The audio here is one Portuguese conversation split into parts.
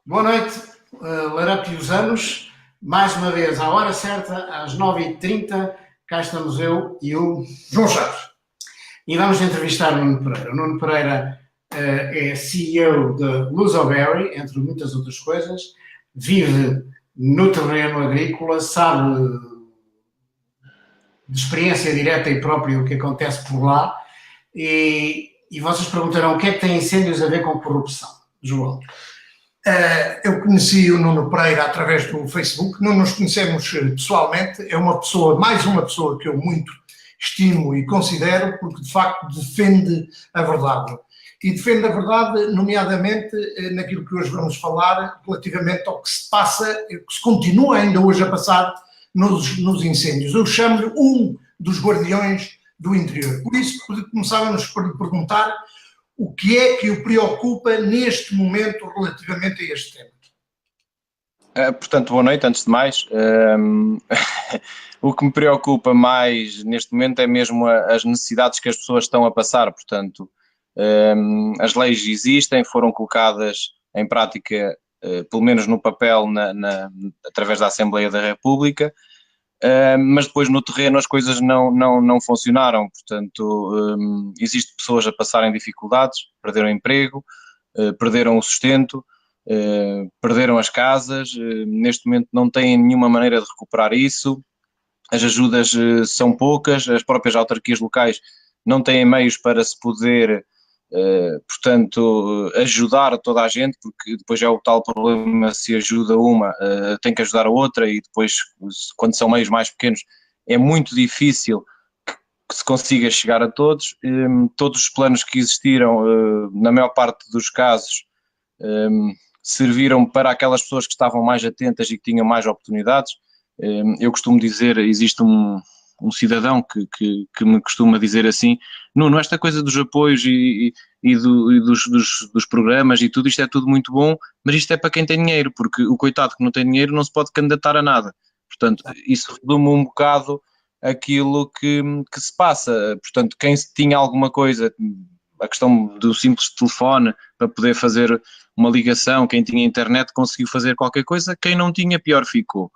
Boa noite, Larapiusanos. Mais uma vez, à hora certa, às 9h30, cá estamos eu e o João Chaves. E vamos entrevistar o Nuno Pereira. O Nuno Pereira é CEO de Lusoberry, entre muitas outras coisas. Vive no terreno agrícola, sabe de experiência direta e própria o que acontece por lá. E vocês perguntarão o que é que tem incêndios a ver com corrupção, João? Eu conheci o Nuno Pereira através do Facebook, não nos conhecemos pessoalmente, é mais uma pessoa que eu muito estimo e considero, porque de facto defende a verdade. E defende a verdade, nomeadamente naquilo que hoje vamos falar, relativamente ao que se passa, que se continua ainda hoje a passar nos incêndios. Eu chamo-lhe um dos guardiões do interior. Por isso, começávamos por lhe perguntar o que é que o preocupa neste momento relativamente a este tema. Portanto, boa noite, antes de mais. O que me preocupa mais neste momento é mesmo as necessidades que as pessoas estão a passar. Portanto, as leis existem, foram colocadas em prática, pelo menos no papel, através da Assembleia da República, mas depois no terreno as coisas não funcionaram. Portanto, existem pessoas a passarem dificuldades, perderam emprego, perderam o sustento, perderam as casas, neste momento não têm nenhuma maneira de recuperar isso, as ajudas são poucas, as próprias autarquias locais não têm meios para se poder, portanto, ajudar toda a gente, porque depois é o tal problema: se ajuda uma, tem que ajudar a outra, e depois, quando são meios mais pequenos, é muito difícil que se consiga chegar a todos. Todos os planos que existiram, na maior parte dos casos, serviram para aquelas pessoas que estavam mais atentas e que tinham mais oportunidades. Eu costumo dizer, existe um cidadão que me costuma dizer assim: Nuno, esta coisa dos apoios e dos programas e tudo, isto é tudo muito bom, mas isto é para quem tem dinheiro, porque o coitado que não tem dinheiro não se pode candidatar a nada. Portanto, isso resume um bocado aquilo que se passa. Portanto, quem tinha alguma coisa, a questão do simples telefone para poder fazer uma ligação, quem tinha internet conseguiu fazer qualquer coisa, quem não tinha, pior ficou.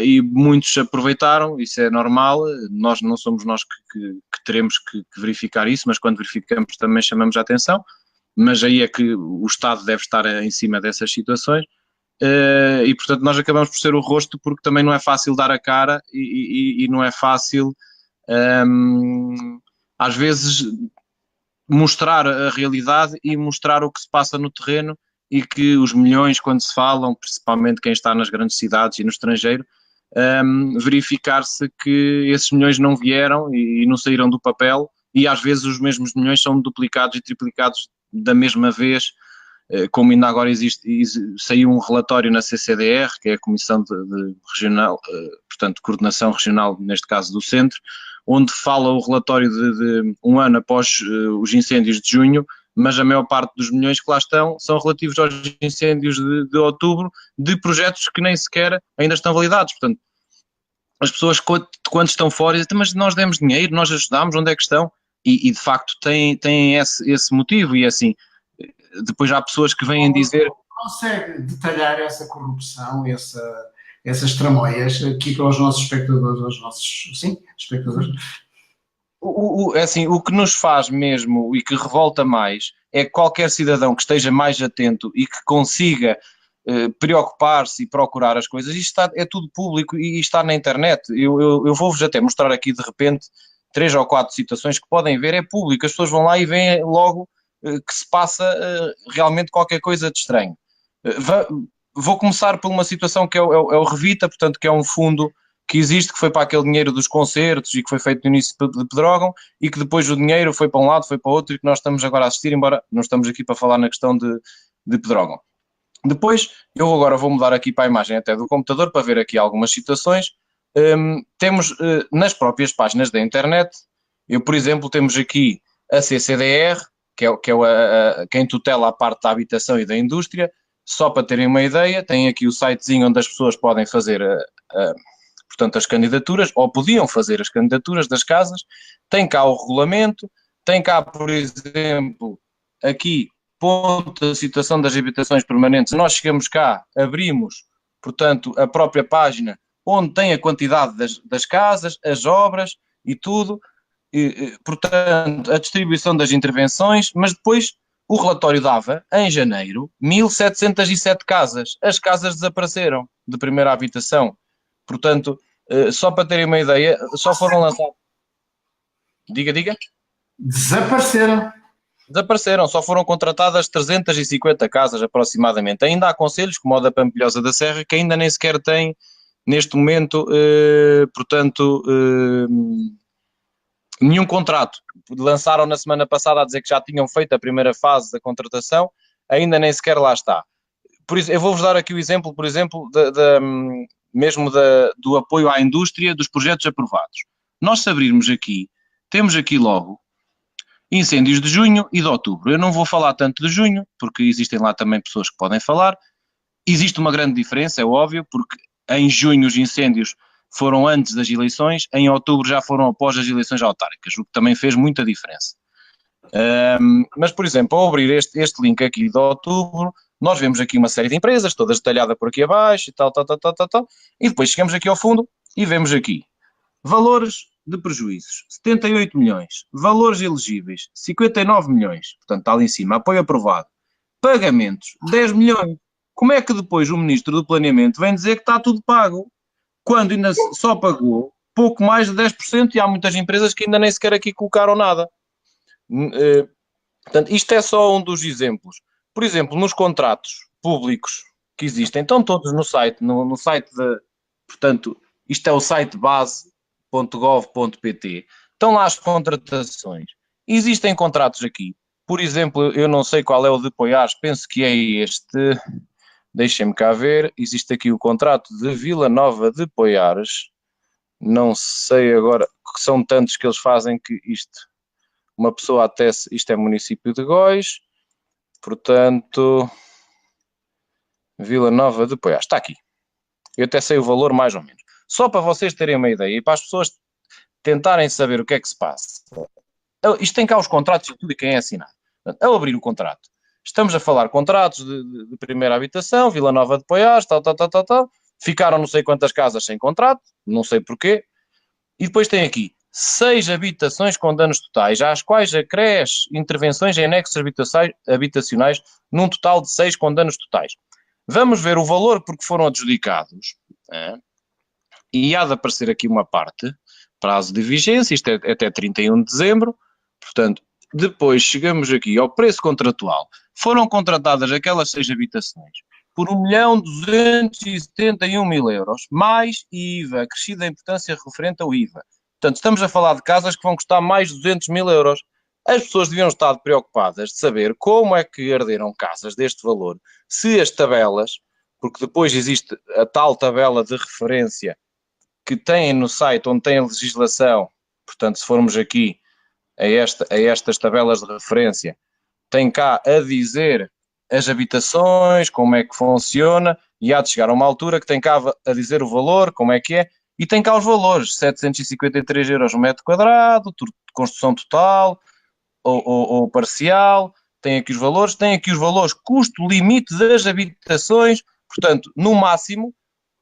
E muitos aproveitaram, isso é normal, não somos nós que teremos que verificar isso, mas quando verificamos também chamamos a atenção, mas aí é que o Estado deve estar em cima dessas situações, e portanto nós acabamos por ser o rosto, porque também não é fácil dar a cara e não é fácil, às vezes, mostrar a realidade e mostrar o que se passa no terreno, e que os milhões, quando se falam, principalmente quem está nas grandes cidades e no estrangeiro, verificar-se que esses milhões não vieram e não saíram do papel, e às vezes os mesmos milhões são duplicados e triplicados da mesma vez, como ainda agora saiu um relatório na CCDR, que é a Comissão de Regional, portanto, Coordenação Regional, neste caso do Centro, onde fala o relatório de um ano após os incêndios de junho, mas a maior parte dos milhões que lá estão são relativos aos incêndios de outubro, de projetos que nem sequer ainda estão validados. Portanto, as pessoas, quando estão fora, dizem: mas nós demos dinheiro, nós ajudámos, onde é que estão? E de facto têm esse motivo. E assim, depois há pessoas que vêm dizer... Consegue detalhar essa corrupção, essas tramóias aqui para os nossos espectadores, espectadores? Assim, o que nos faz mesmo e que revolta mais é que qualquer cidadão que esteja mais atento e que consiga preocupar-se e procurar as coisas. Isto é tudo público e está na internet. Eu vou-vos até mostrar aqui de repente 3 ou 4 situações que podem ver, é público, as pessoas vão lá e veem logo que se passa realmente qualquer coisa de estranho. Vou começar por uma situação que é o Revita, portanto, que é um fundo que existe, que foi para aquele dinheiro dos concertos e que foi feito no início de Pedrógão, e que depois o dinheiro foi para um lado, foi para o outro, e que nós estamos agora a assistir, embora não estamos aqui para falar na questão de Pedrógão. Depois, eu agora vou mudar aqui para a imagem até do computador para ver aqui algumas situações. Temos nas próprias páginas da internet, por exemplo, temos aqui a CCDR, que é quem tutela a parte da habitação e da indústria. Só para terem uma ideia, tem aqui o sitezinho onde as pessoas podem fazer portanto, as candidaturas, ou podiam fazer as candidaturas das casas. Tem cá o regulamento, tem cá, por exemplo, aqui ponto da situação das habitações permanentes, nós chegamos cá, abrimos, portanto, a própria página onde tem a quantidade das casas, as obras e tudo, portanto, a distribuição das intervenções, mas depois o relatório dava, em janeiro, 1.707 casas. As casas desapareceram de primeira habitação. Portanto, só para terem uma ideia, só foram lançados... Diga. Desapareceram, só foram contratadas 350 casas aproximadamente. Ainda há concelhos, como o da Pampilhosa da Serra, que ainda nem sequer têm, neste momento, portanto, nenhum contrato. Lançaram na semana passada a dizer que já tinham feito a primeira fase da contratação, ainda nem sequer lá está. Por isso, eu vou-vos dar aqui o exemplo, por exemplo, do apoio à indústria dos projetos aprovados. Nós, se abrirmos aqui, temos aqui logo incêndios de junho e de outubro. Eu não vou falar tanto de junho, porque existem lá também pessoas que podem falar. Existe uma grande diferença, é óbvio, porque em junho os incêndios foram antes das eleições, em outubro já foram após as eleições autárquicas, o que também fez muita diferença. Mas, por exemplo, ao abrir este link aqui de outubro, nós vemos aqui uma série de empresas, todas detalhadas por aqui abaixo e tal, e depois chegamos aqui ao fundo e vemos aqui valores de prejuízos, 78 milhões, valores elegíveis, 59 milhões, portanto está ali em cima, apoio aprovado, pagamentos, 10 milhões. Como é que depois o Ministro do Planeamento vem dizer que está tudo pago, quando ainda só pagou pouco mais de 10% e há muitas empresas que ainda nem sequer aqui colocaram nada? Portanto, isto é só um dos exemplos. Por exemplo, nos contratos públicos que existem, estão todos no site, no site portanto, isto é o site base.gov.pt, estão lá as contratações. Existem contratos aqui, por exemplo, eu não sei qual é o de Poiares, penso que é este, deixem-me cá ver, existe aqui o contrato de Vila Nova de Poiares, não sei agora, que são tantos que eles fazem que uma pessoa até, isto é município de Góis, portanto, Vila Nova de Poiares, está aqui. Eu até sei o valor mais ou menos. Só para vocês terem uma ideia e para as pessoas tentarem saber o que é que se passa. Isto tem cá os contratos e tudo e quem é assinado. Portanto, ao abrir o contrato, estamos a falar contratos de primeira habitação, Vila Nova de Poiares, tal. Ficaram não sei quantas casas sem contrato, não sei porquê. E depois tem aqui 6 habitações com danos totais, às quais acresce intervenções em anexos habitacionais, num total de 6 com danos totais. Vamos ver o valor porque foram adjudicados. E há de aparecer aqui uma parte, prazo de vigência, isto é até 31 de dezembro, portanto, depois chegamos aqui ao preço contratual. Foram contratadas aquelas 6 habitações por 1.271.000 euros, mais IVA, acrescida a importância referente ao IVA. Portanto, estamos a falar de casas que vão custar mais de 200.000 euros. As pessoas deviam estar preocupadas de saber como é que arderam casas deste valor, se as tabelas, porque depois existe a tal tabela de referência que têm no site onde tem a legislação, portanto, se formos aqui a estas tabelas de referência, tem cá a dizer as habitações, como é que funciona, e há de chegar a uma altura que tem cá a dizer o valor, como é que é, e tem cá os valores, 753 euros um metro quadrado, construção total ou parcial, tem aqui os valores, custo limite das habitações, portanto, no máximo,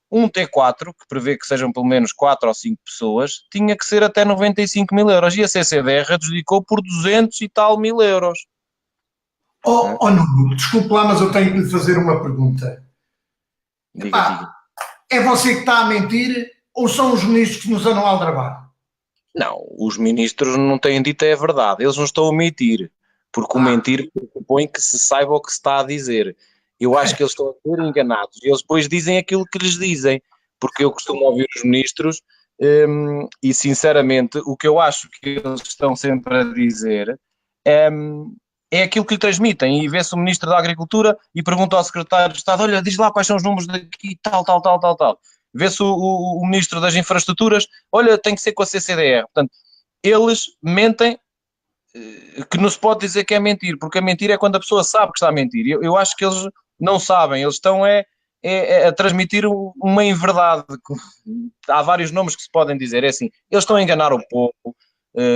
um T4, que prevê que sejam pelo menos 4 ou 5 pessoas, tinha que ser até 95.000 euros, e a CCDR adjudicou por 200 e tal mil euros. Nuno, desculpe lá, mas eu tenho que lhe fazer uma pergunta. Diga. É você que está a mentir ou são os ministros que nos andam a aldrabar? Não, os ministros não têm dito a verdade, eles não estão a mentir, porque o mentir propõe que se saiba o que se está a dizer. Eu acho que eles estão a ser enganados e eles depois dizem aquilo que lhes dizem, porque eu costumo ouvir os ministros e sinceramente o que eu acho que eles estão sempre a dizer é aquilo que lhe transmitem, e vê-se o Ministro da Agricultura e pergunta ao Secretário de Estado, olha, diz lá quais são os números daqui, tal. Vê-se o Ministro das Infraestruturas, olha, tem que ser com a CCDR. Portanto, eles mentem, que não se pode dizer que é mentir, porque a mentira é quando a pessoa sabe que está a mentir. Eu acho que eles não sabem, eles estão a transmitir uma inverdade. Há vários nomes que se podem dizer, é assim, eles estão a enganar o povo,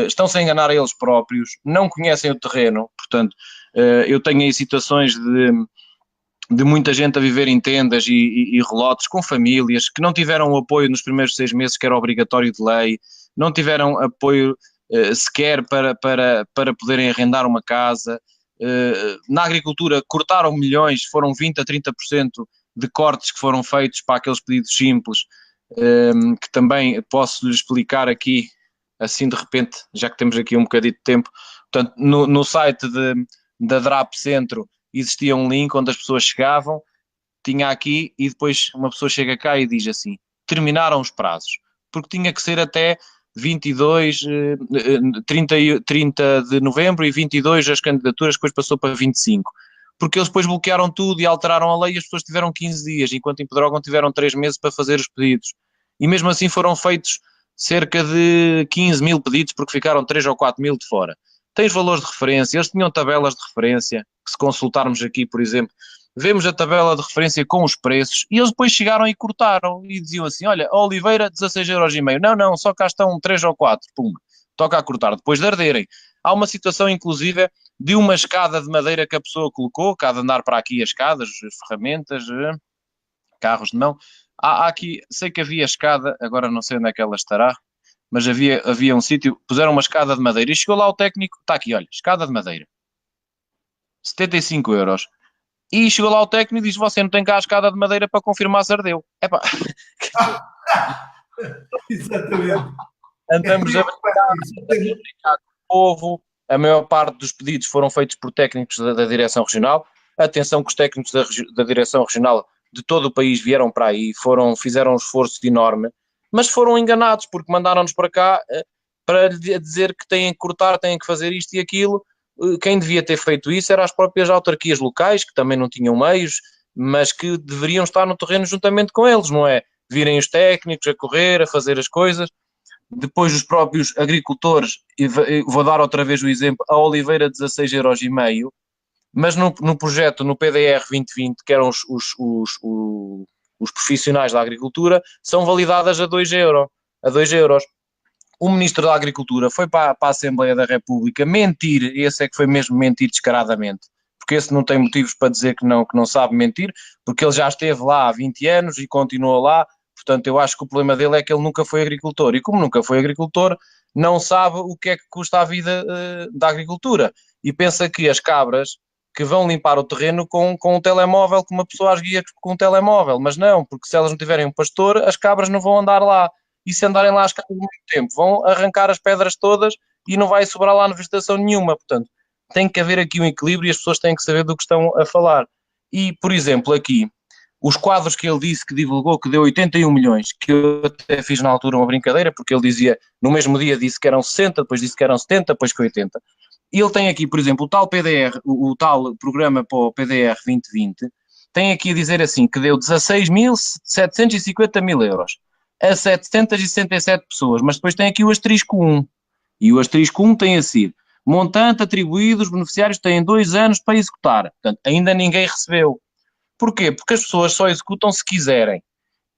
estão-se a enganar a eles próprios, não conhecem o terreno, portanto, Eu tenho aí situações de muita gente a viver em tendas e relotes com famílias que não tiveram o apoio nos primeiros 6 meses, que era obrigatório de lei, não tiveram apoio sequer para poderem arrendar uma casa. Na agricultura cortaram milhões, foram 20% a 30% de cortes que foram feitos para aqueles pedidos simples, que também posso lhe explicar aqui, assim de repente, já que temos aqui um bocadinho de tempo. Portanto, no site da DRAP Centro existia um link onde as pessoas chegavam, tinha aqui, e depois uma pessoa chega cá e diz assim: terminaram os prazos, porque tinha que ser até 22, 30 de novembro, e 22 as candidaturas, depois passou para 25, porque eles depois bloquearam tudo e alteraram a lei, e as pessoas tiveram 15 dias, enquanto em Pedrógão tiveram 3 meses para fazer os pedidos, e mesmo assim foram feitos cerca de 15 mil pedidos, porque ficaram 3 ou 4 mil de fora. Tem os valores de referência, eles tinham tabelas de referência, que se consultarmos aqui, por exemplo, vemos a tabela de referência com os preços, e eles depois chegaram e cortaram, e diziam assim: olha, a Oliveira 16,5€, não, só cá estão 3 ou 4, pum, toca a cortar, depois de arderem. Há uma situação, inclusive, de uma escada de madeira que a pessoa colocou, cá de andar para aqui as escadas, as ferramentas, carros de mão, há aqui, sei que havia escada, agora não sei onde é que ela estará, mas havia um sítio, puseram uma escada de madeira, e chegou lá o técnico, está aqui, olha, escada de madeira, 75€. E chegou lá o técnico e diz: você não tem cá a escada de madeira para confirmar se ardeu. Epá. Exatamente. Andamos a brincar com o povo. A maior parte dos pedidos foram feitos por técnicos da Direção Regional. Atenção que os técnicos da Direção Regional de todo o país vieram para aí, fizeram um esforço enorme, mas foram enganados, porque mandaram-nos para cá para dizer que têm que cortar, têm que fazer isto e aquilo. Quem devia ter feito isso eram as próprias autarquias locais, que também não tinham meios, mas que deveriam estar no terreno juntamente com eles, não é? Virem os técnicos a correr, a fazer as coisas. Depois os próprios agricultores, e vou dar outra vez o exemplo, a Oliveira 16,5€, mas no projeto, no PDR 2020, que eram os profissionais da agricultura, são validadas a 2€. O Ministro da Agricultura foi para a Assembleia da República mentir, esse é que foi mesmo mentir descaradamente, porque esse não tem motivos para dizer que não sabe mentir, porque ele já esteve lá há 20 anos e continua lá. Portanto, eu acho que o problema dele é que ele nunca foi agricultor, e como nunca foi agricultor, não sabe o que é que custa a vida da agricultura, e pensa que as cabras que vão limpar o terreno com um telemóvel, que uma pessoa as guia com um telemóvel, mas não, porque se elas não tiverem um pastor, as cabras não vão andar lá. E se andarem lá as cabras muito tempo, vão arrancar as pedras todas e não vai sobrar lá vegetação nenhuma. Portanto, tem que haver aqui um equilíbrio e as pessoas têm que saber do que estão a falar. E, por exemplo, aqui, os quadros que ele disse que divulgou, que deu 81 milhões, que eu até fiz na altura uma brincadeira, porque ele dizia, no mesmo dia disse que eram 60, depois disse que eram 70, depois que 80. E ele tem aqui, por exemplo, o tal PDR, o tal programa para o PDR 2020, tem aqui a dizer assim, que deu 16.750.000€ a 767 pessoas, mas depois tem aqui o asterisco 1, e o asterisco 1 tem a seguir: montante atribuído, os beneficiários têm 2 anos para executar. Portanto, ainda ninguém recebeu. Porquê? Porque as pessoas só executam se quiserem.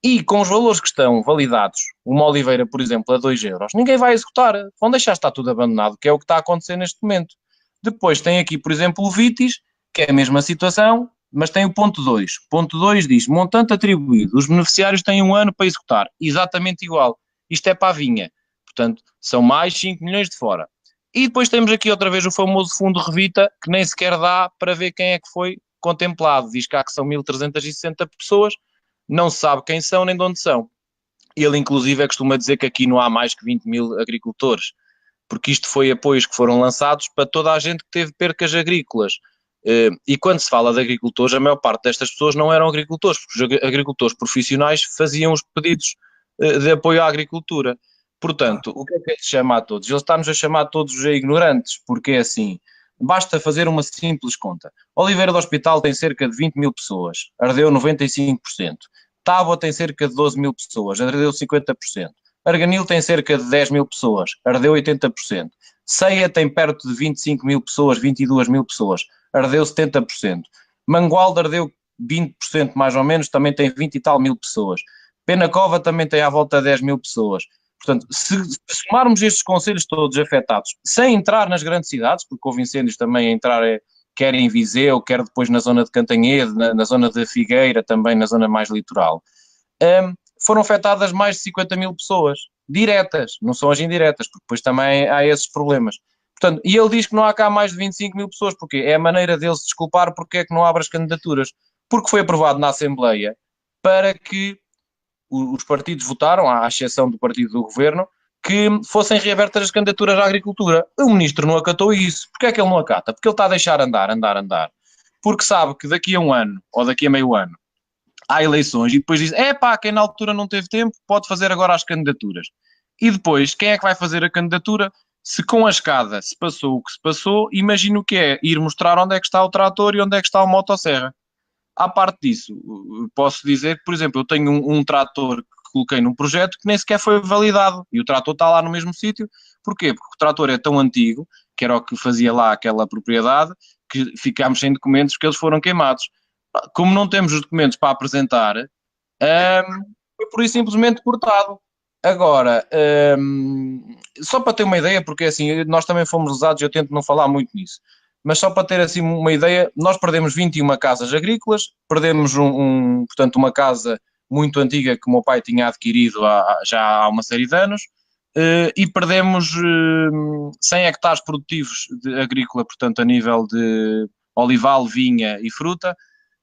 E com os valores que estão validados, uma Oliveira, por exemplo, a 2€, ninguém vai executar, vão deixar estar tudo abandonado, que é o que está a acontecer neste momento. Depois tem aqui, por exemplo, o Vitis, que é a mesma situação, mas tem o ponto 2. Ponto 2 diz: montante atribuído, os beneficiários têm 1 ano para executar. Exatamente igual. Isto é para a vinha. Portanto, são mais 5 milhões de fora. E depois temos aqui outra vez o famoso fundo Revita, que nem sequer dá para ver quem é que foi contemplado. Diz cá que são 1.360 pessoas, não se sabe quem são nem de onde são. Ele, inclusive, costuma dizer que aqui não há mais que 20 mil agricultores, porque isto foi apoios que foram lançados para toda a gente que teve percas agrícolas. E quando se fala de agricultores, a maior parte destas pessoas não eram agricultores, porque os agricultores profissionais faziam os pedidos de apoio à agricultura. Portanto, o que é que ele chama a todos? Ele está-nos a chamar a todos a ignorantes, porque é assim, basta fazer uma simples conta. Oliveira do Hospital tem cerca de 20 mil pessoas, ardeu 95%. Tábua tem cerca de 12 mil pessoas, ardeu 50%. Arganil tem cerca de 10 mil pessoas, ardeu 80%. Ceia tem perto de 25 mil pessoas, 22 mil pessoas, ardeu 70%. Mangualde ardeu 20% mais ou menos, também tem 20 e tal mil pessoas. Penacova também tem à volta de 10 mil pessoas. Portanto, se somarmos estes concelhos todos afetados, sem entrar nas grandes cidades, porque houve incêndios também a entrar quer em Viseu, quer depois na zona de Cantanhede, na zona de Figueira, também na zona mais litoral, foram afetadas mais de 50 mil pessoas, diretas, não são as indiretas, porque depois também há esses problemas. Portanto, e ele diz que não há cá mais de 25 mil pessoas, porque é a maneira dele se desculpar porque é que não abre as candidaturas. Porque foi aprovado na Assembleia para que os partidos votaram, à exceção do partido do governo, que fossem reabertas as candidaturas à agricultura. O ministro não acatou isso. Porquê é que ele não acata? Porque ele está a deixar andar. Porque sabe que daqui a um ano, ou daqui a meio ano, há eleições e depois diz, quem na altura não teve tempo pode fazer agora as candidaturas. E depois, quem é que vai fazer a candidatura? Se com a escada se passou o que se passou, imagino o que é ir mostrar onde é que está o trator e onde é que está a motosserra. À parte disso, posso dizer que, por exemplo, eu tenho um trator que coloquei num projeto que nem sequer foi validado e o trator está lá no mesmo sítio. Porquê? Porque o trator é tão antigo, que era o que fazia lá aquela propriedade, que ficámos sem documentos porque eles foram queimados. Como não temos os documentos para apresentar, foi por isso simplesmente cortado. Agora, só para ter uma ideia, porque assim, nós também fomos lesados, eu tento não falar muito nisso, mas só para ter assim uma ideia, nós perdemos 21 casas agrícolas, perdemos portanto, uma casa muito antiga que o meu pai tinha adquirido já há uma série de anos, e perdemos 100 hectares produtivos de agrícola, portanto, a nível de olival, vinha e fruta,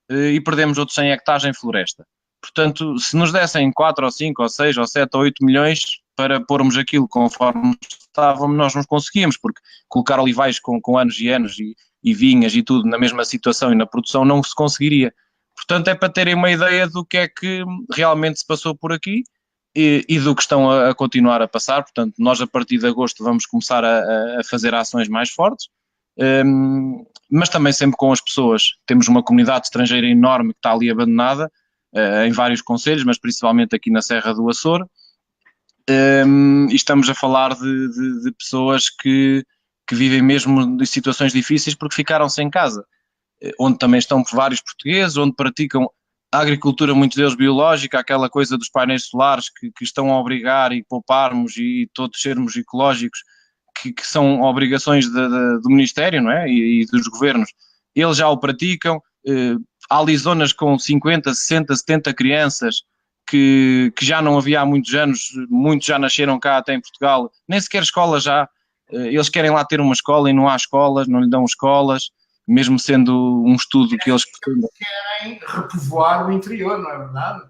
e perdemos outros 100 hectares em floresta. Portanto, se nos dessem 4 ou 5 ou 6 ou 7 ou 8 milhões para pormos aquilo conforme estávamos, nós não conseguíamos, porque colocar olivais com anos e anos e vinhas e tudo na mesma situação e na produção não se conseguiria. Portanto, é para terem uma ideia do que é que realmente se passou por aqui e do que estão a continuar a passar. Portanto, nós a partir de agosto vamos começar a fazer ações mais fortes, mas também sempre com as pessoas. Temos uma comunidade estrangeira enorme que está ali abandonada, em vários concelhos, mas principalmente aqui na Serra do Açor, e estamos a falar de pessoas que vivem mesmo em situações difíceis porque ficaram sem casa, onde também estão vários portugueses, onde praticam a agricultura, muitos deles biológica, aquela coisa dos painéis solares que estão a obrigar e pouparmos e todos sermos ecológicos, que são obrigações do Ministério, não é? E dos governos. Eles já o praticam. Há ali zonas com 50, 60, 70 crianças que já não havia há muitos anos, muitos já nasceram cá até em Portugal, nem sequer escola já, eles querem lá ter uma escola e não há escolas, não lhe dão escolas, mesmo sendo um estudo que eles pretendem. Querem repovoar o interior, não é verdade?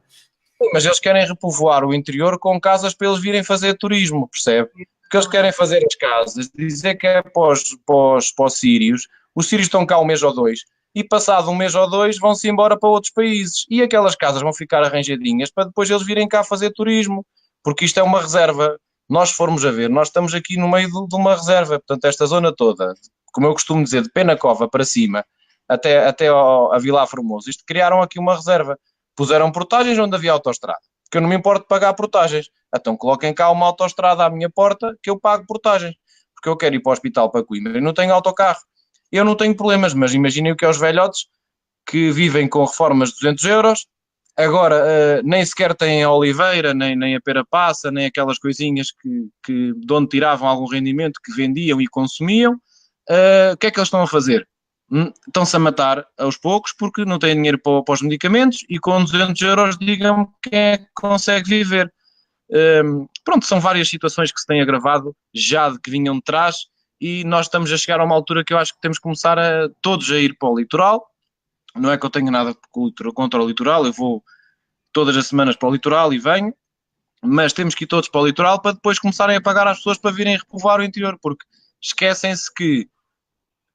Mas eles querem repovoar o interior com casas para eles virem fazer turismo, percebe? Porque eles querem fazer as casas, dizer que é para os sírios, os sírios estão cá um mês ou dois, e passado um mês ou dois vão-se embora para outros países, e aquelas casas vão ficar arranjadinhas para depois eles virem cá fazer turismo, porque isto é uma reserva. Nós formos a ver, nós estamos aqui no meio de uma reserva, portanto esta zona toda, como eu costumo dizer, de Penacova para cima, até a Vila Formoso, isto criaram aqui uma reserva, puseram portagens onde havia autoestrada, porque eu não me importo de pagar portagens, então coloquem cá uma autoestrada à minha porta que eu pago portagens, porque eu quero ir para o hospital para Coimbra e não tenho autocarro. Eu não tenho problemas, mas imaginem o que é os velhotes que vivem com reformas de 200 euros, agora nem sequer têm a oliveira, nem a pera passa, nem aquelas coisinhas que de onde tiravam algum rendimento, que vendiam e consumiam. O que é que eles estão a fazer? Estão-se a matar aos poucos porque não têm dinheiro para os medicamentos e com 200 euros digam-me quem é que consegue viver. Pronto, são várias situações que se têm agravado já de que vinham de trás. E nós estamos a chegar a uma altura que eu acho que temos que começar todos a ir para o litoral. Não é que eu tenha nada contra o litoral, eu vou todas as semanas para o litoral e venho, mas temos que ir todos para o litoral para depois começarem a pagar às pessoas para virem repovoar o interior, porque esquecem-se que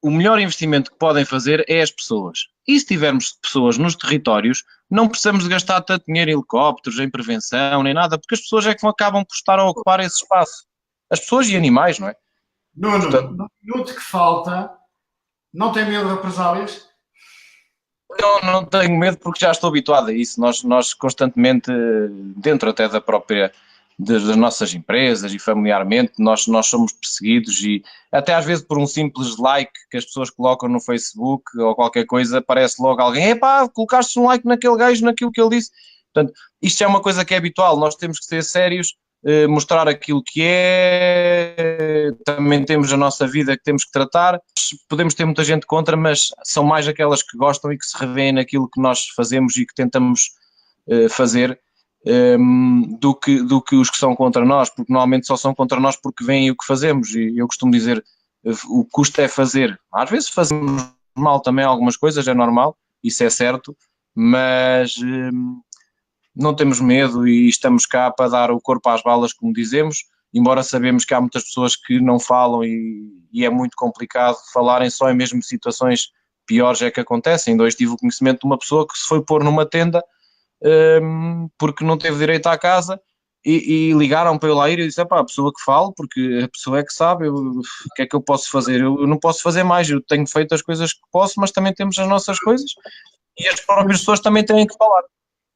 o melhor investimento que podem fazer é as pessoas. E se tivermos pessoas nos territórios, não precisamos de gastar tanto dinheiro em helicópteros, em prevenção, nem nada, porque as pessoas é que acabam por estar a ocupar esse espaço. As pessoas e animais, não é? Nuno, Portanto, no minuto que falta, não tem medo de represálias? não tenho medo porque já estou habituado a isso. Nós constantemente, dentro até das nossas empresas e familiarmente, nós somos perseguidos e até às vezes por um simples like que as pessoas colocam no Facebook ou qualquer coisa, aparece logo alguém, epá, colocaste um like naquele gajo, naquilo que ele disse. Portanto, isto é uma coisa que é habitual, nós temos que ser sérios mostrar aquilo que é, também temos a nossa vida que temos que tratar. Podemos ter muita gente contra, mas são mais aquelas que gostam e que se revêem naquilo que nós fazemos e que tentamos fazer, do que os que são contra nós, porque normalmente só são contra nós porque veem o que fazemos, e eu costumo dizer, o custo é fazer. Às vezes fazemos mal também algumas coisas, é normal, isso é certo, mas não temos medo e estamos cá para dar o corpo às balas, como dizemos, embora sabemos que há muitas pessoas que não falam e é muito complicado falarem, só em mesmo situações piores é que acontecem. Ainda hoje tive o conhecimento de uma pessoa que se foi pôr numa tenda porque não teve direito à casa e ligaram para eu lá ir e disse, a pessoa que fala, porque a pessoa é que sabe, o que é que eu posso fazer? Eu não posso fazer mais, eu tenho feito as coisas que posso, mas também temos as nossas coisas e as próprias pessoas também têm que falar.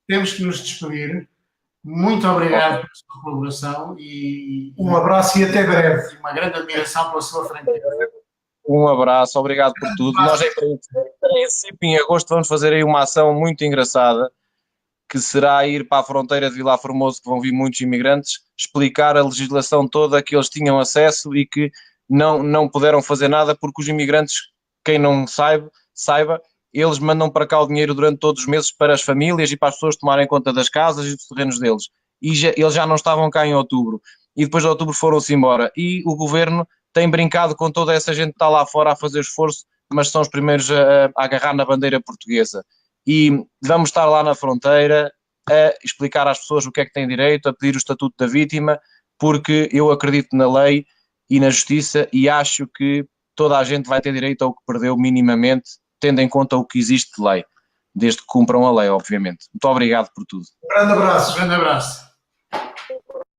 Temos que nos despedir. Muito obrigado pela sua colaboração e Um abraço e até breve. uma grande admiração pela sua franqueza. Um abraço, obrigado por tudo. Nós em princípio em agosto vamos fazer aí uma ação muito engraçada, que será ir para a fronteira de Vilar Formoso, que vão vir muitos imigrantes, explicar a legislação toda que eles tinham acesso e que não puderam fazer nada porque os imigrantes, quem não saiba, eles mandam para cá o dinheiro durante todos os meses para as famílias e para as pessoas tomarem conta das casas e dos terrenos deles. E eles já não estavam cá em outubro. E depois de outubro foram-se embora. E o governo tem brincado com toda essa gente que está lá fora a fazer esforço, mas são os primeiros a agarrar na bandeira portuguesa. E vamos estar lá na fronteira a explicar às pessoas o que é que têm direito, a pedir o estatuto da vítima, porque eu acredito na lei e na justiça e acho que toda a gente vai ter direito ao que perdeu minimamente, tendo em conta o que existe de lei, desde que cumpram a lei, obviamente. Muito obrigado por tudo. Um grande abraço. Grande abraço.